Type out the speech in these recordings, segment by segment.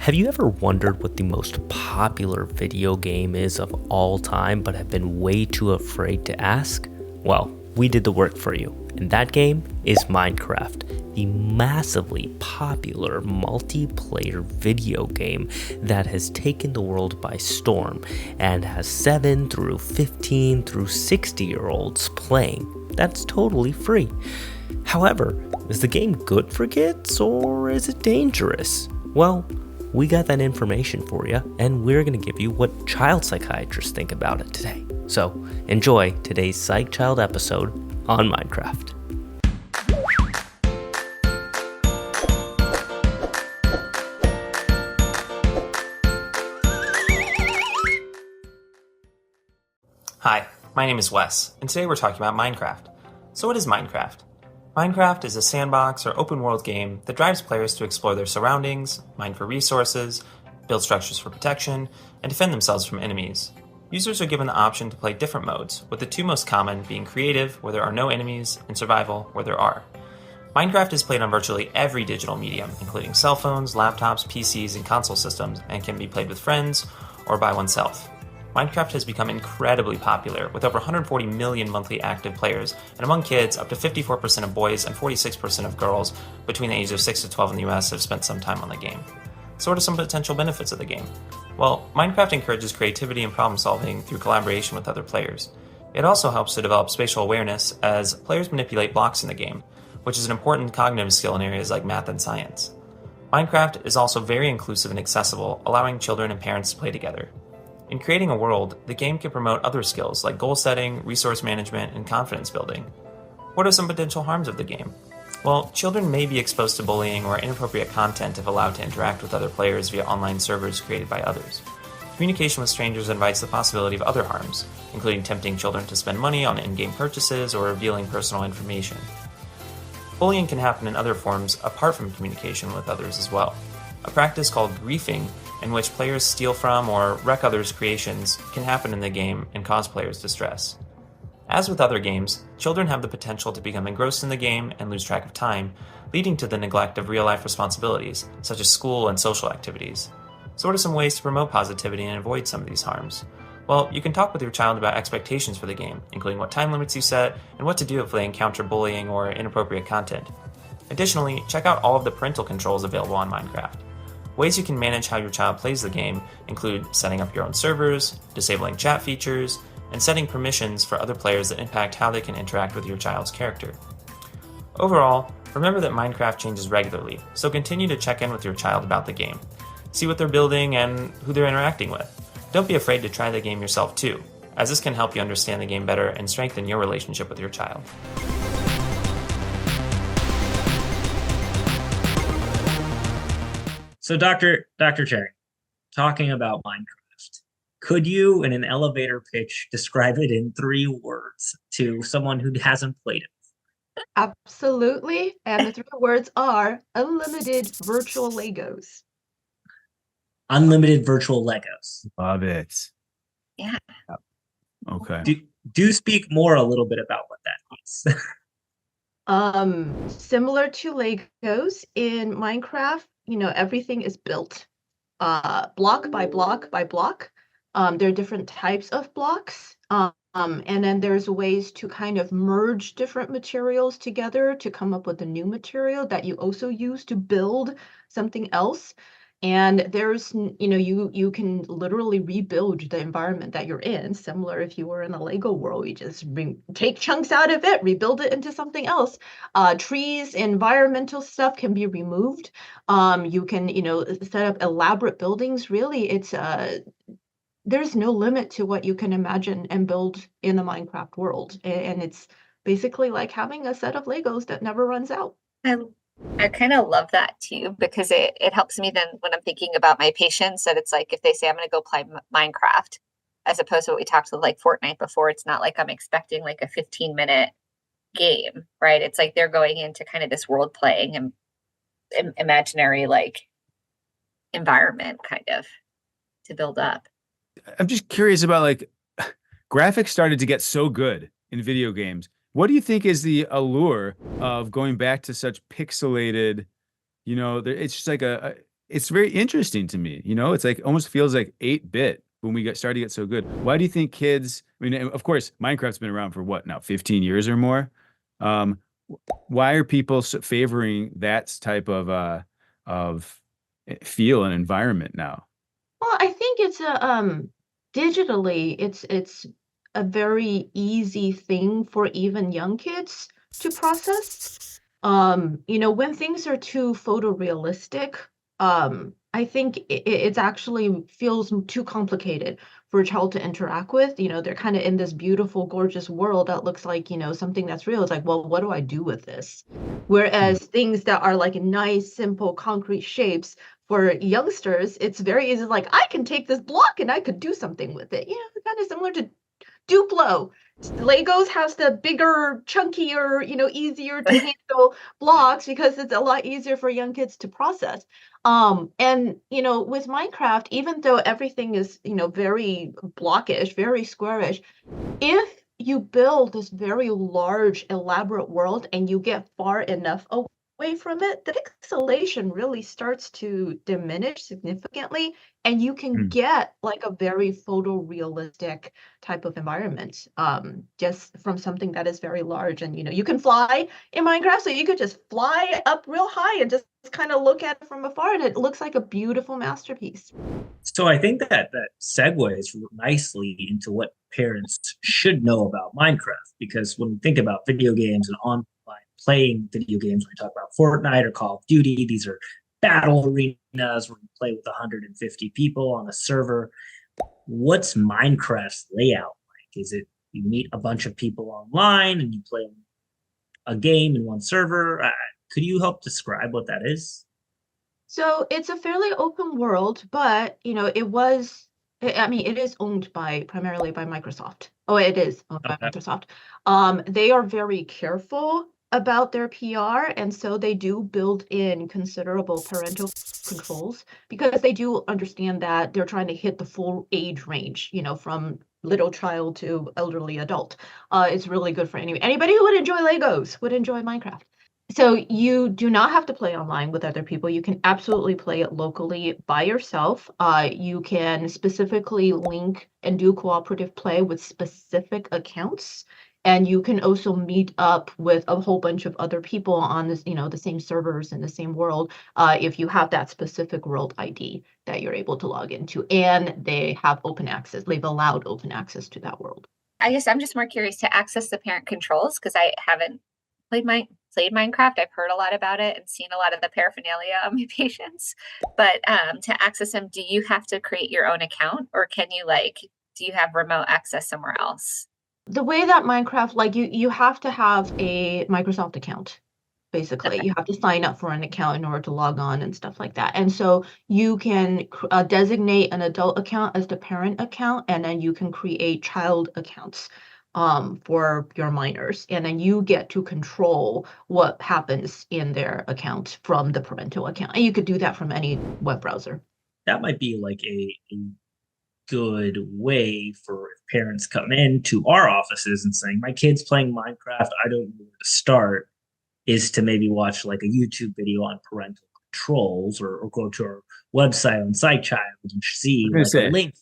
Have you ever wondered what the most popular video game is of all time, but have been way too afraid to ask? Well, we did the work for you, and that game is Minecraft, the massively popular multiplayer video game that has taken the world by storm and has 7 through 15 through 60-year-olds playing. That's totally free. However, is the game good for kids or is it dangerous? Well, we got that information for you, and we're going to give you what child psychiatrists think about it today. So, enjoy today's PsychChild episode on Minecraft. Hi, my name is Wes, and today we're talking about Minecraft. So what is Minecraft? Minecraft is a sandbox or open world game that drives players to explore their surroundings, mine for resources, build structures for protection, and defend themselves from enemies. Users are given the option to play different modes, with the two most common being creative, where there are no enemies, and survival, where there are. Minecraft is played on virtually every digital medium, including cell phones, laptops, PCs, and console systems, and can be played with friends or by oneself. Minecraft has become incredibly popular, with over 140 million monthly active players, and among kids, up to 54% of boys and 46% of girls between the ages of 6 to 12 in the US have spent some time on the game. So what are some potential benefits of the game? Well, Minecraft encourages creativity and problem solving through collaboration with other players. It also helps to develop spatial awareness as players manipulate blocks in the game, which is an important cognitive skill in areas like math and science. Minecraft is also very inclusive and accessible, allowing children and parents to play together. In creating a world, the game can promote other skills like goal setting, resource management, and confidence building. What are some potential harms of the game? Well, children may be exposed to bullying or inappropriate content if allowed to interact with other players via online servers created by others. Communication with strangers invites the possibility of other harms, including tempting children to spend money on in-game purchases or revealing personal information. Bullying can happen in other forms apart from communication with others as well. A practice called griefing, in which players steal from or wreck others' creations, can happen in the game and cause players distress. As with other games, children have the potential to become engrossed in the game and lose track of time, leading to the neglect of real-life responsibilities, such as school and social activities. So what are some ways to promote positivity and avoid some of these harms? Well, you can talk with your child about expectations for the game, including what time limits you set and what to do if they encounter bullying or inappropriate content. Additionally, check out all of the parental controls available on Minecraft. Ways you can manage how your child plays the game include setting up your own servers, disabling chat features, and setting permissions for other players that impact how they can interact with your child's character. Overall, remember that Minecraft changes regularly, so continue to check in with your child about the game. See what they're building and who they're interacting with. Don't be afraid to try the game yourself too, as this can help you understand the game better and strengthen your relationship with your child. So, Dr. Cherry, talking about Minecraft, could you, in an elevator pitch, describe it in 3 words to someone who hasn't played it? Absolutely. And the 3 words are unlimited virtual Legos. Unlimited virtual Legos. Love it. Yeah. Okay. Do speak more a little bit about what that means. Similar to Legos in Minecraft, everything is built block by block by block. There are different types of blocks. And then there's ways to kind of merge different materials together to come up with a new material that you also use to build something else. And there's, you can literally rebuild the environment that you're in, similar if you were in a Lego world, you just take chunks out of it, rebuild it into something else. Trees, environmental stuff can be removed. You can, set up elaborate buildings. Really, it's there's no limit to what you can imagine and build in the Minecraft world. And it's basically like having a set of Legos that never runs out. I kind of love that too, because it helps me then when I'm thinking about my patients, that it's like if they say I'm going to go play Minecraft, as opposed to what we talked with like Fortnite before, it's not like I'm expecting like a 15-minute game, right? It's like they're going into kind of this role playing and imaginary like environment kind of to build up. I'm just curious about like graphics started to get so good in video games. What do you think is the allure of going back to such pixelated, it's just like it's very interesting to me. It's like almost feels like 8-bit when we started to get so good. Why do you think kids, I mean, of course, Minecraft's been around for what now, 15 years or more? Um, why are people favoring that type of feel and environment now? Well, I think it's a digitally, it's a very easy thing for even young kids to process. When things are too photorealistic, I think it's actually feels too complicated for a child to interact with. They're kind of in this beautiful, gorgeous world that looks like, something that's real. It's like, well, what do I do with this? Whereas things that are like nice, simple, concrete shapes for youngsters, it's very easy. Like, I can take this block and I could do something with it. Kind of similar to Duplo. Legos has the bigger, chunkier, easier to handle blocks because it's a lot easier for young kids to process. And with Minecraft, even though everything is, very blockish, very squarish, if you build this very large, elaborate world and you get far enough away from it, the pixelation really starts to diminish significantly, and you can Hmm. get like a very photorealistic type of environment, just from something that is very large. And you can fly in Minecraft, so you could just fly up real high and just kind of look at it from afar, and it looks like a beautiful masterpiece. So I think that segues nicely into what parents should know about Minecraft, because when we think about video games and online playing video games, when we talk about Fortnite or Call of Duty, these are battle arenas where you play with 150 people on a server. What's Minecraft's layout like? Is it you meet a bunch of people online and you play a game in one server? Could you help describe what that is? So it's a fairly open world, but it is owned primarily by Microsoft. Oh, it is owned by Okay. Microsoft. They are very careful about their PR, and so they do build in considerable parental controls because they do understand that they're trying to hit the full age range, from little child to elderly adult. It's really good for anybody who would enjoy Legos would enjoy Minecraft. So you do not have to play online with other people. You can absolutely play it locally by yourself. You can specifically link and do cooperative play with specific accounts. And you can also meet up with a whole bunch of other people on this, the same servers in the same world, if you have that specific world ID that you're able to log into. And they have open access. They've allowed open access to that world. I guess I'm just more curious to access the parent controls because I haven't played Minecraft. I've heard a lot about it and seen a lot of the paraphernalia on my patients. But to access them, do you have to create your own account, or can you do you have remote access somewhere else? The way that Minecraft, like you have to have a Microsoft account. Basically, Okay. you have to sign up for an account in order to log on and stuff like that. And so you can designate an adult account as the parent account, and then you can create child accounts for your minors, and then you get to control what happens in their account from the parental account. And you could do that from any web browser. That might be like a good way for parents come into our offices and saying, my kid's playing Minecraft, I don't know where to start, is to maybe watch like a YouTube video on parental controls, or go to our website on PsychChild and see I'm gonna like a say, link to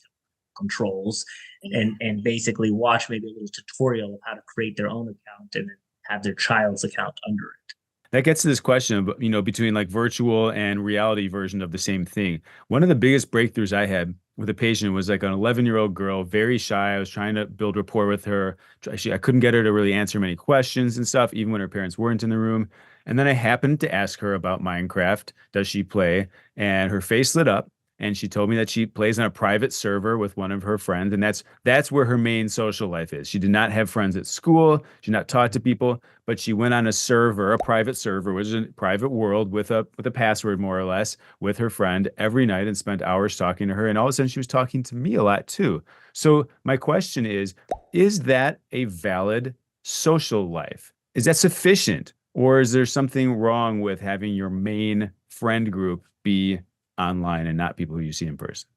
controls, and basically watch maybe a little tutorial of how to create their own account and then have their child's account under it. that gets to this question of, between like virtual and reality version of the same thing. One of the biggest breakthroughs I had with a patient was like an 11-year-old girl, very shy. I was trying to build rapport with her. I couldn't get her to really answer many questions and stuff, even when her parents weren't in the room. And then I happened to ask her about Minecraft. Does she play? And her face lit up. And she told me that she plays on a private server with one of her friends, and that's where her main social life is. She did not have friends at school. She did not talk to people, but she went on a server, a private server, which is a private world with a password more or less, with her friend every night and spent hours talking to her. And all of a sudden, she was talking to me a lot too. So my question is that a valid social life? Is that sufficient, or is there something wrong with having your main friend group be online and not people who you see in person?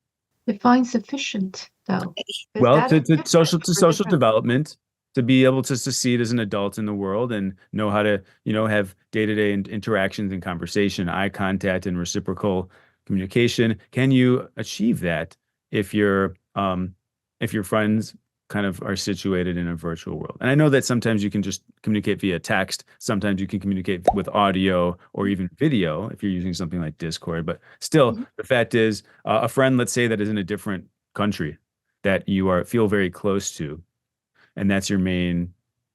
Define sufficient, though. Because Well, that to, is to social different to for social different. development, to be able to succeed as an adult in the world and know how to, have day-to-day interactions and conversation, eye contact and reciprocal communication. Can you achieve that if if your friends kind of are situated in a virtual world? And I know that sometimes you can just communicate via text. Sometimes you can communicate with audio or even video if you're using something like Discord. But still, Mhm. the fact is, a friend, let's say, that is in a different country that you feel very close to, and that's your main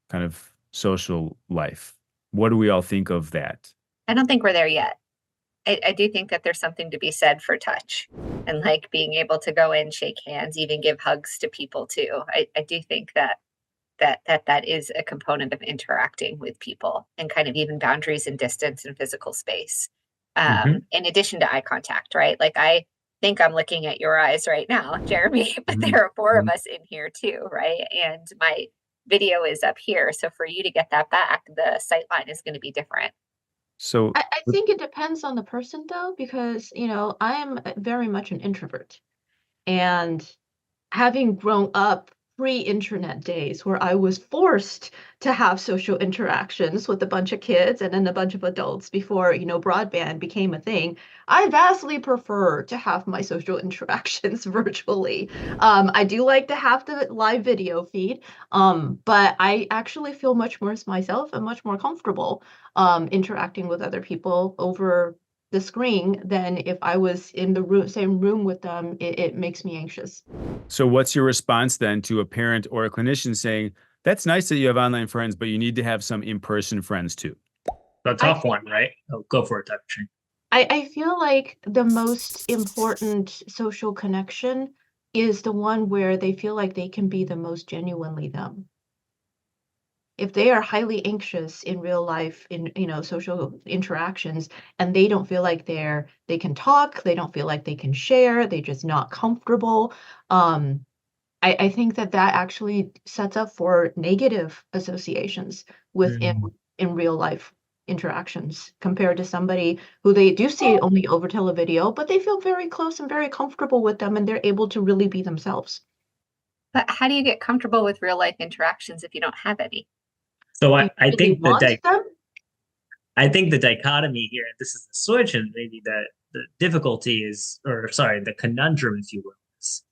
kind of social life. What do we all think of that? I don't think we're there yet. I do think that there's something to be said for touch and like being able to go in, shake hands, even give hugs to people too. I do think that is a component of interacting with people and kind of even boundaries and distance and physical space. Mhm. In addition to eye contact, right? Like I think I'm looking at your eyes right now, Jeremy, but Mhm. there are four of Mhm. us in here too, right? And my video is up here. So for you to get that back, the sight line is going to be different. So, I think it depends on the person though, because I am very much an introvert. And having grown up pre-internet days where I was forced to have social interactions with a bunch of kids and then a bunch of adults before, broadband became a thing, I vastly prefer to have my social interactions virtually. I do like to have the live video feed, but I actually feel much more as myself and much more comfortable interacting with other people over the screen than if I was in the same room with them. It makes me anxious. so what's your response then to a parent or a clinician saying, that's nice that you have online friends, but you need to have some in-person friends too? The I tough think one, right? Oh, go for it, Dr. Chang. I feel like the most important social connection is the one where they feel like they can be the most genuinely them. If they are highly anxious in real life in social interactions and they don't feel like they can talk, they don't feel like they can share, they're just not comfortable. um I think that that actually sets up for negative associations within Mm. in real life interactions compared to somebody who they do see only over televideo, but they feel very close and very comfortable with them and they're able to really be themselves. But how do you get comfortable with real life interactions if you don't have any? So Do you I really think the want them? I think the dichotomy here, this is the switch, and maybe the difficulty is, or sorry, the conundrum, if you will, is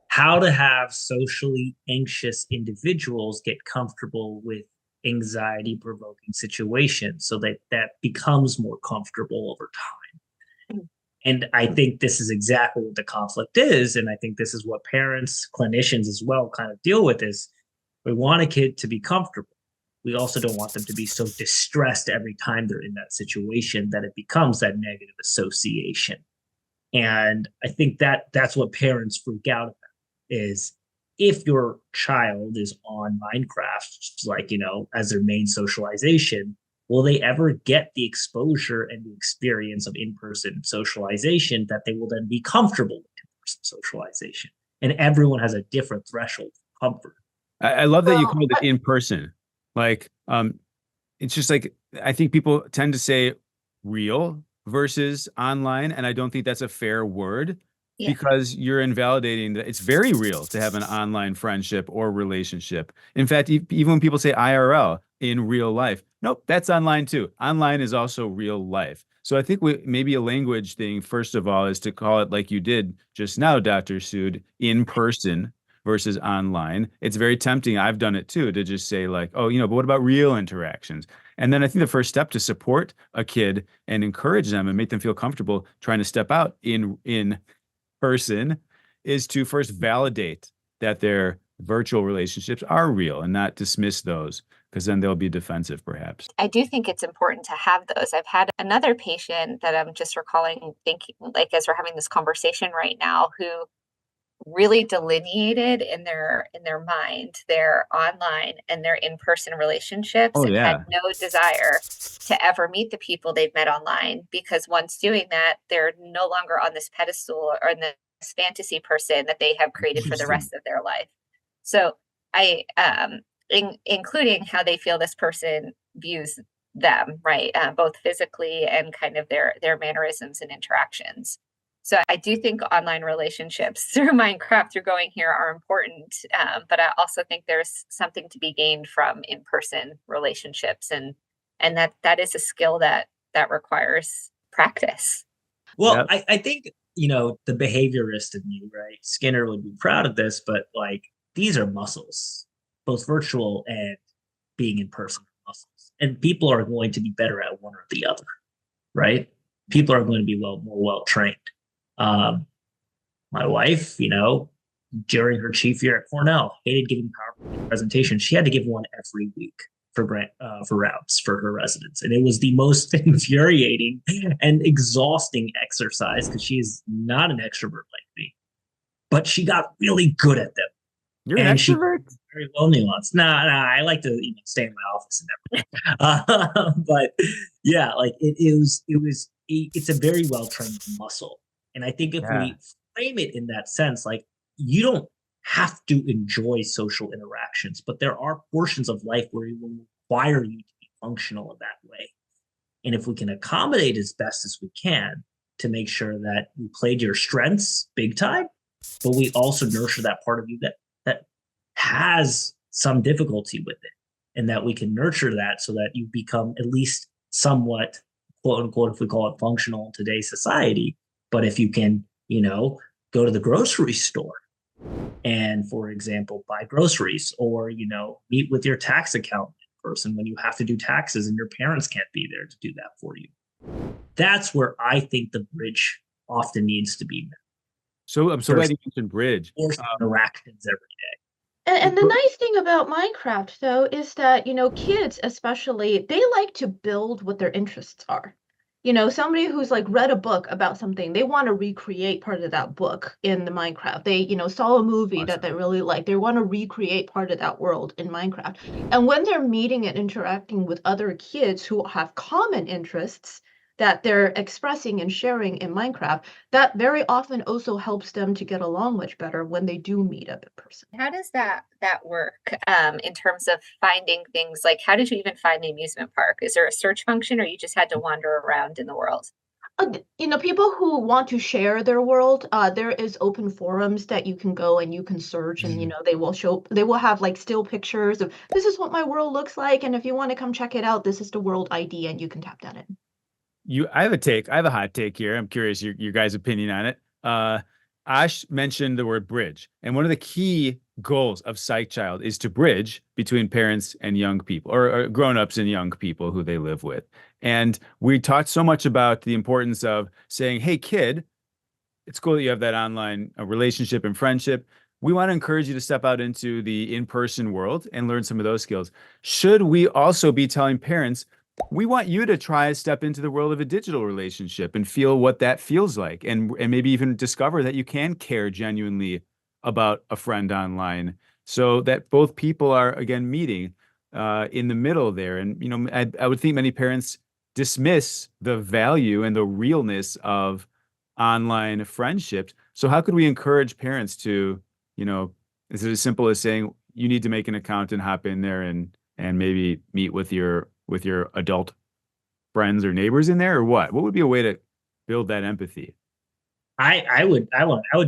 how to have socially anxious individuals get comfortable with anxiety provoking situations so that that becomes more comfortable over time. And I think this is exactly what the conflict is. And I think this is what parents, clinicians as well kind of deal with is we want a kid to be comfortable. We also don't want them to be so distressed every time they're in that situation that it becomes that negative association. And I think that that's what parents freak out about is if your child is on Minecraft, like, as their main socialization, will they ever get the exposure and the experience of in-person socialization that they will then be comfortable with in-person socialization? And everyone has a different threshold of comfort. I love that you Well, called it in person. Like, it's just like I think people tend to say real versus online, and I don't think that's a fair word Yeah. because you're invalidating that it's very real to have an online friendship or relationship. In fact, even when people say IRL in real life, nope, that's online too. Online is also real life. So I think maybe a language thing, first of all, is to call it like you did just now, Dr. Sood, in person versus online. It's very tempting. I've done it too to just say like, oh, but what about real interactions? And then I think the first step to support a kid and encourage them and make them feel comfortable trying to step out in person is to first validate that their virtual relationships are real and not dismiss those because then they'll be defensive perhaps. I do think it's important to have those. I've had another patient that I'm just recalling thinking like as we're having this conversation right now who really delineated in their mind their online and their in-person relationships Oh and had yeah. no desire to ever meet the people they've met online because once doing that they're no longer on this pedestal or in this fantasy person that they have created for the Interesting. rest of their life. So I including how they feel this person views them, right? Both physically and kind of their mannerisms and interactions. So I do think online relationships through Minecraft, through going here, are important. But I also think there's something to be gained from in-person relationships, and that is a skill that requires practice. Well, Yep. I think, the behaviorist in you, right? Skinner would be proud of this, but like these are muscles, both virtual and being in person muscles. And people are going to be better at one or the other, right? People are going to be more well trained. Um, my wife, during her chief year at Cornell, hated giving PowerPoint presentations. She had to give one every week for routes for her residents, and it was the most infuriating and exhausting exercise because she is not an extrovert like me, but she got really good at them, You're an and she extrovert? very well nuanced. Nah, I like to stay in my office and everything. But yeah, like it's a very well trained muscle, and I think if Yeah. we frame it in that sense, like you don't have to enjoy social interactions, but there are portions of life where it will require you to be functional in that way. And if we can accommodate as best as we can to make sure that we played your strengths big time, but we also nurture that part of you that has some difficulty with it, and that we can nurture that so that you become at least somewhat, quote unquote, if we call it functional in today's society. But if you can, go to the grocery store and, for example, buy groceries, or meet with your tax accountant person when you have to do taxes and your parents can't be there to do that for you, that's where I think the bridge often needs to be met. So I'm so glad you mentioned bridge. Interactions every day. And the nice thing about Minecraft, though, is that, kids especially, they like to build what their interests are. Somebody who's like read a book about something, they want to recreate part of that book in the Minecraft. They, saw a movie that they really like. They want to recreate part of that world in Minecraft. And when they're meeting and interacting with other kids who have common interests that they're expressing and sharing in Minecraft, that very often also helps them to get along much better when they do meet up in person. How does that work in terms of finding things? Like, how did you even find the amusement park? Is there a search function, or you just had to wander around in the world? People who want to share their world, there is open forums that you can go and you can search, and they will have like still pictures of, this is what my world looks like, and if you want to come check it out, this is the world ID, and you can tap that in. I have a hot take here. I'm curious your guys' opinion on it. Ash mentioned the word bridge, and one of the key goals of PsychChild is to bridge between parents and young people, or grown-ups and young people who they live with. And we talked so much about the importance of saying, hey, kid, it's cool that you have that online relationship and friendship. We want to encourage you to step out into the in-person world and learn some of those skills. Should we also be telling parents, we want you to try to step into the world of a digital relationship and feel what that feels like, and maybe even discover that you can care genuinely about a friend online, so that both people are, again, meeting in the middle there. And, I would think many parents dismiss the value and the realness of online friendships. So how could we encourage parents to, is it as simple as saying, you need to make an account and hop in there and maybe meet with your adult friends or neighbors in there, or what would be a way to build that empathy? I would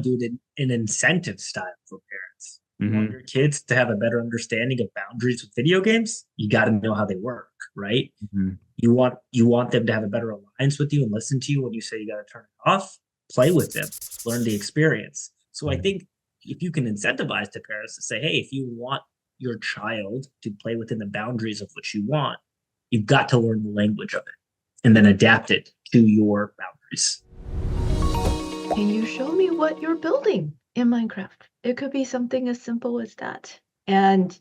do it in incentive style for parents. You want your kids to have a better understanding of boundaries with video games, you got to know how they work, right? You want them to have a better alliance with you and listen to you when you say you got to turn it off. Play with them, learn the experience. So I think if you can incentivize the parents to say, hey, if you want your child to play within the boundaries of what you want, you've got to learn the language of it and then adapt it to your boundaries. Can you show me what you're building in Minecraft? It could be something as simple as that. And,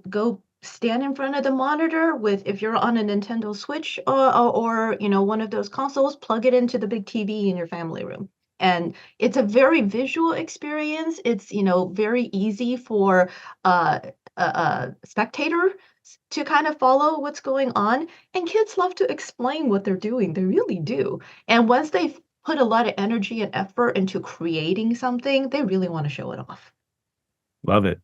go stand in front of the monitor with, if you're on a Nintendo Switch or one of those consoles, plug it into the big TV in your family room. And it's a very visual experience. It's, very easy for a spectator to kind of follow what's going on. And kids love to explain what they're doing. They really do. And once they've put a lot of energy and effort into creating something, they really want to show it off. Love it.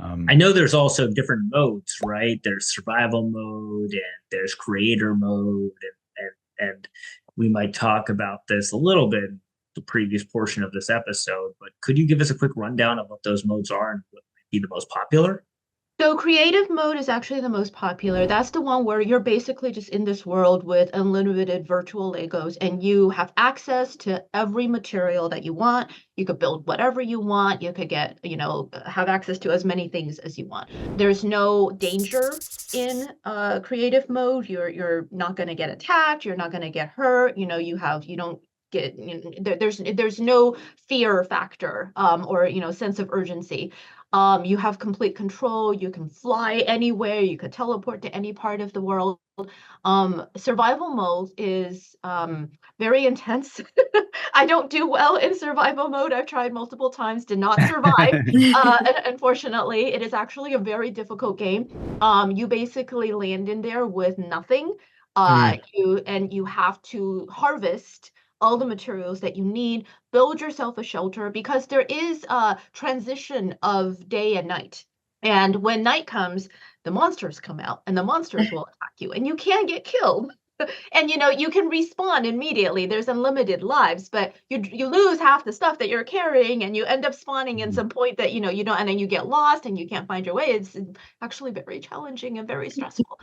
I know there's also different modes, right? There's survival mode and there's creator mode, and we might talk about this a little bit in the previous portion of this episode, but could you give us a quick rundown of what those modes are and what might be the most popular? So creative mode is actually the most popular. That's the one where you're basically just in this world with unlimited virtual Legos and you have access to every material that you want. You could build whatever you want. You could get, have access to as many things as you want. There's no danger in creative mode. You're not going to get attacked. You're not going to get hurt. You don't get, there's no fear factor or, sense of urgency. You have complete control. You can fly anywhere. You could teleport to any part of the world. Survival mode is very intense. I don't do well in survival mode. I've tried multiple times, did not survive. Unfortunately, it is actually a very difficult game. You basically land in there with nothing. You have to harvest all the materials that you need, build yourself a shelter, because there is a transition of day and night. And when night comes, the monsters come out and the monsters will attack you and you can get killed. And you can respawn immediately. There's unlimited lives, but you lose half the stuff that you're carrying and you end up spawning in some point that you don't, and then you get lost and you can't find your way. It's actually very challenging and very stressful.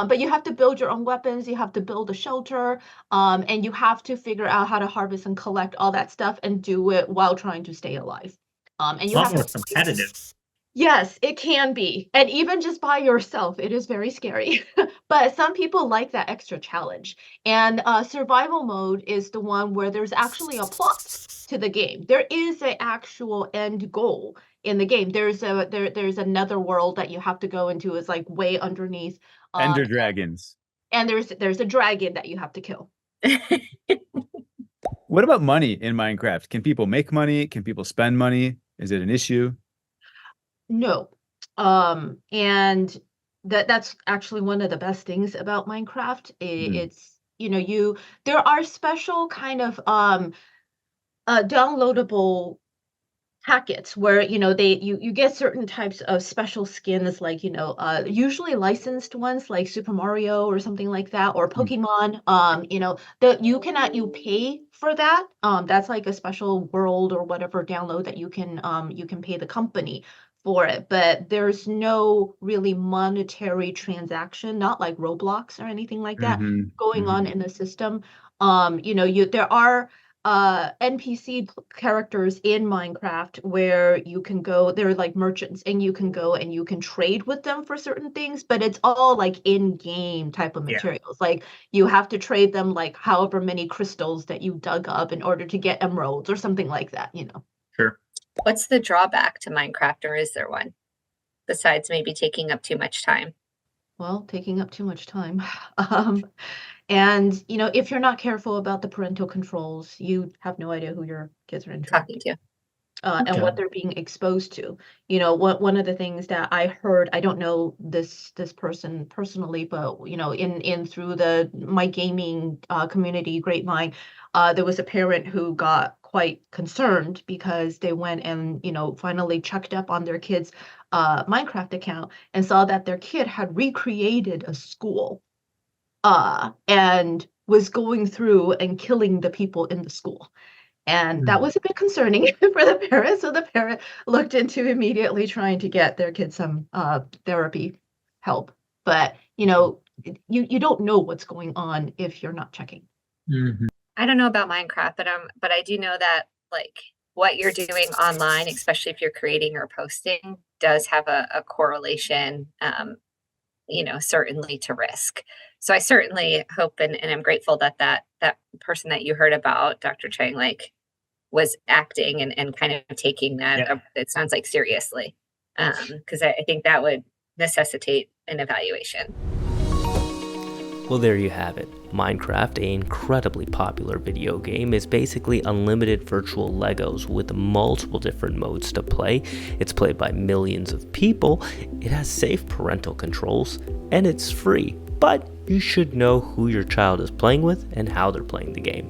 But you have to build your own weapons, you have to build a shelter, and you have to figure out how to harvest and collect all that stuff and do it while trying to stay alive. And you have more to competitive. Yes, it can be. And even just by yourself, it is very scary. But some people like that extra challenge. And survival mode is the one where there's actually a plot to the game. There is an actual end goal in the game. There's another world that you have to go into. It's like way underneath. Ender dragons. And there's a dragon that you have to kill. What about money in Minecraft? Can people make money? Can people spend money? Is it an issue? No. And that's actually one of the best things about Minecraft. It's, there are special kind of downloadable packets where, you get certain types of special skins, like, usually licensed ones like Super Mario or something like that, or Pokemon, that you pay for that. That's like a special world or whatever download that you can pay the company for it, but there's no really monetary transaction, not like Roblox or anything like that going on in the system. There are NPC characters in Minecraft where you can go, they're like merchants, and you can go and you can trade with them for certain things, but it's all like in-game type of materials. Like you have to trade them like however many crystals that you dug up in order to get emeralds or something like that, Sure. What's the drawback to Minecraft, or is there one? Besides maybe taking up too much time? Well, taking up too much time. And, if you're not careful about the parental controls, you have no idea who your kids are Talking to. and what they're being exposed to. One of the things that I heard, I don't know this person personally, but in through my gaming community grapevine, there was a parent who got quite concerned because they went and finally checked up on their kids' Minecraft account and saw that their kid had recreated a school and was going through and killing the people in the school. And that was a bit concerning for the parents. So the parent looked into immediately trying to get their kids some therapy help. But, you don't know what's going on if you're not checking. I don't know about Minecraft, but I do know that like what you're doing online, especially if you're creating or posting, does have a correlation, certainly to risk. So I certainly hope and I'm grateful that person that you heard about, Dr. Chang, like was acting and kind of taking that, it sounds like seriously, because I think that would necessitate an evaluation. Well, there you have it. Minecraft, an incredibly popular video game, is basically unlimited virtual Legos with multiple different modes to play. It's played by millions of people, it has safe parental controls, and it's free. But you should know who your child is playing with and how they're playing the game.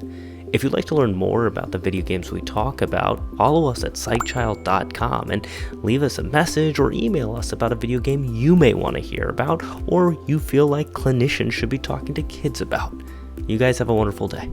If you'd like to learn more about the video games we talk about, follow us at PsychChild.com and leave us a message or email us about a video game you may want to hear about or you feel like clinicians should be talking to kids about. You guys have a wonderful day.